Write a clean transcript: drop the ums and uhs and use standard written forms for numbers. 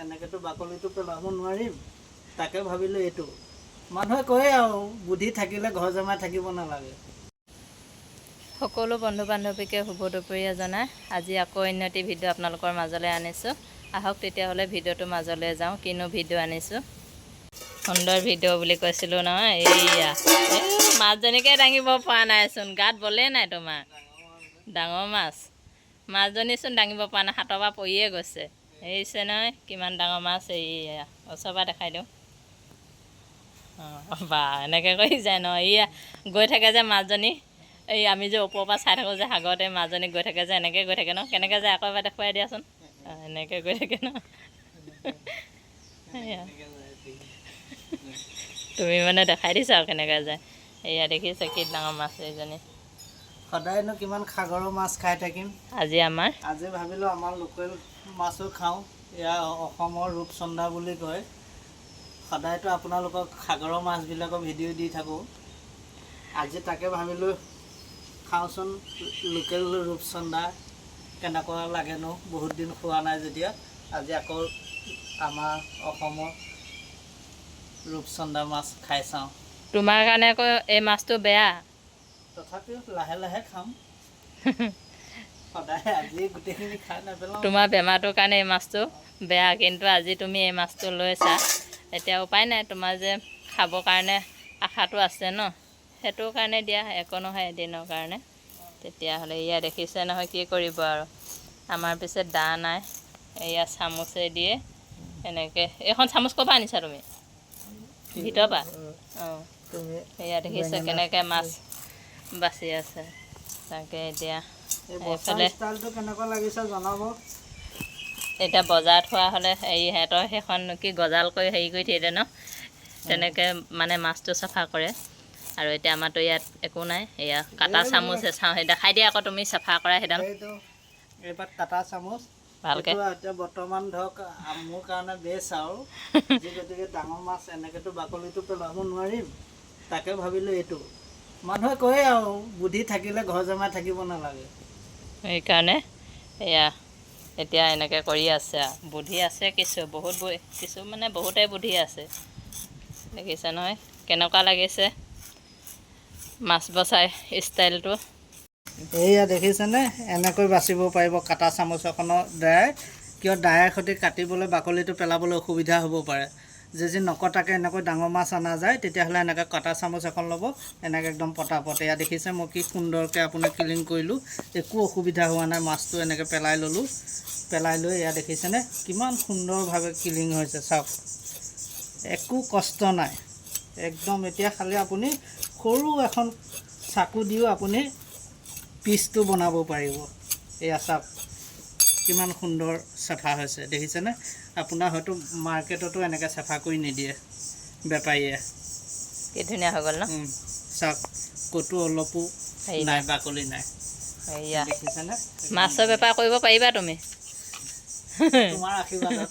এনেকেতো বাকলিটো পেলাব নোৱাৰিম, তাকে ভাবিলোঁ এইটো। মানুহে কয় আৰু বুদ্ধি থাকিলে ঘৰ জমাই থাকিব নালাগে। সকলো বন্ধু বান্ধৱীকে শুভ দুপৰীয়া জনাই আজি আকৌ অন্য এটি ভিডিঅ' আপোনালোকৰ মাজলৈ আনিছোঁ। আহক তেতিয়াহ'লে ভিডিঅ'টোৰ মাজলৈ যাওঁ। কিনো ভিডিঅ' আনিছোঁ, সুন্দৰ ভিডিঅ' বুলি কৈছিলোঁ নহয়। এইয়া মাছজনীকে দাঙিব পৰা নাইচোন, গাত বলেই নাই তোমাৰ। ডাঙৰ মাছ, মাছজনীচোন দাঙিব পৰা নাই, হাতৰ পৰা পৰিয়ে গৈছে। এৰিছে নহয় কিমান ডাঙৰ মাছ। এইয়া ওচৰৰ পৰা দেখাই দিওঁ। বা এনেকৈ কৰি যায় ন। এইয়া গৈ থাকে যে মাছজনী, এই আমি যে ওপৰৰ পৰা চাই থাকোঁ যে সাগৰতে মাছজনী গৈ থাকে যে, এনেকৈ গৈ থাকে ন। কেনেকৈ যায় আকৌ এবাৰ দেখুৱাই দিয়াচোন। এনেকৈ গৈ থাকে ন। তুমি মানে দেখাই দিছা আৰু কেনেকৈ যায়। এয়া দেখিছে কি ডাঙৰ মাছ এইজনী। সদায়নো কিমান সাগৰৰ মাছ খাই থাকিম, আজি ভাবিলোঁ আমাৰ লোকেল মাছো খাওঁ। এয়া অসমৰ ৰূপচন্দা বুলি কয়। সদায়তো আপোনালোকক সাগৰৰ মাছবিলাকৰ ভিডিঅ' দি থাকোঁ। আজি তাকে ভাবিলোঁ খাওঁচোন লোকেল ৰূপচন্দা, কেনেকুৱা লাগেনো। বহুত দিন খোৱা নাই যেতিয়া আজি আকৌ আমাৰ অসমৰ ৰূপচন্দা মাছ খাই চাওঁ। তোমাৰ কাৰণে আকৌ এই মাছটো বেয়া, তথাপিও লাহে লাহে খাম। সদায় আজি গোটেইখিনি খাই নেপেলাওঁ। তোমাৰ বেমাৰটোৰ কাৰণে এই মাছটো বেয়া, কিন্তু আজি তুমি এই মাছটো লৈছা, এতিয়া উপায় নাই। তোমাৰ যে খাবৰ কাৰণে আশাটো আছে ন, সেইটোৰ কাৰণে দিয়া, একো নহয় এদিনৰ কাৰণে। তেতিয়াহ'লে এয়া দেখিছে নহয় কি কৰিব আৰু। আমাৰ পিছে দা নাই, এয়া চামুচে দিয়ে এনেকৈ। এইখন চামুচ ক'ৰ পৰা আনিছা তুমি? ভিতৰৰ পৰা? অঁ, এয়া দেখিছে কেনেকৈ মাছ বাচি আছে। তাকে এতিয়া এইফালে কেনেকুৱা লাগিছে জনাব। এতিয়া বজাৰত হোৱা হ'লে সিহঁতৰ সেইখন কি গজাল কৰি হেৰি কৰি থৈ দিয়ে ন, তেনেকৈ মানে মাছটো চাফা কৰে। আৰু এতিয়া আমাৰতো ইয়াত একো নাই। এয়া কাটা চামুচ চাওঁ, সেই দেখাই দিয়া আকৌ তুমি চাফা কৰা সেইডাল এইবাৰ কাটা চামুচ ভালকৈ। এতিয়া বৰ্তমান ধৰক মোৰ কাৰণে বেষ্ট আৰু গতিকে ডাঙৰ মাছ এনেকৈতো বাকলিটো পেলাব নোৱাৰিম, তাকে ভাবিলোঁ এইটো। মানুহে কয় আৰু বুদ্ধি থাকিলে ঘৰ জমাই থাকিব নালাগে। সেইকাৰণে এয়া এতিয়া এনেকৈ কৰি আছে আৰু। বুদ্ধি আছে কিছু মানে বহুতেই বুদ্ধি আছে। দেখিছে নহয় কেনেকুৱা লাগিছে মাছ বচাই ষ্টাইলটো। এইয়া দেখিছেনে, এনেকৈ বাচিব পাৰিব কাটা চামুচ এখনৰ দ্বাৰাই। কিয় দাৰে সৈতে কাটিবলৈ বাকলিটো পেলাবলৈ অসুবিধা হ'ব পাৰে। যদি নকটাকৈ এনেকৈ ডাঙৰ মাছ অনা যায়, তেতিয়াহ'লে এনেকৈ কাটা চামুচ এখন ল'ব, এনেকৈ একদম পটাপট। এয়া দেখিছে মই কি সুন্দৰকৈ আপোনাক ক্লিন কৰিলোঁ, একো অসুবিধা হোৱা নাই। মাছটো এনেকৈ পেলাই ল'লোঁ, পেলাই লৈ এয়া দেখিছেনে কিমান সুন্দৰভাৱে ক্লিন হৈছে চাওক, একো কষ্ট নাই একদম। এতিয়া খালি আপুনি সৰু এখন চাকু দিও আপুনি পিচটো বনাব পাৰিব। এয়া চাওক কিমান সুন্দৰ চাফা হৈছে দেখিছেনে। আপোনাৰ হয়তো মাৰ্কেটতো এনেকৈ চাফা কৰি নিদিয়ে বেপাৰীয়ে। কি ধুনীয়া হৈ গ'ল ন। চাওক ক'তো অলপো নাই, বাকলি নাই। এয়া দেখিছেনে, মাছৰ বেপাৰ কৰিব পাৰিবা তুমি। তোমাৰ আশীৰ্বাদত।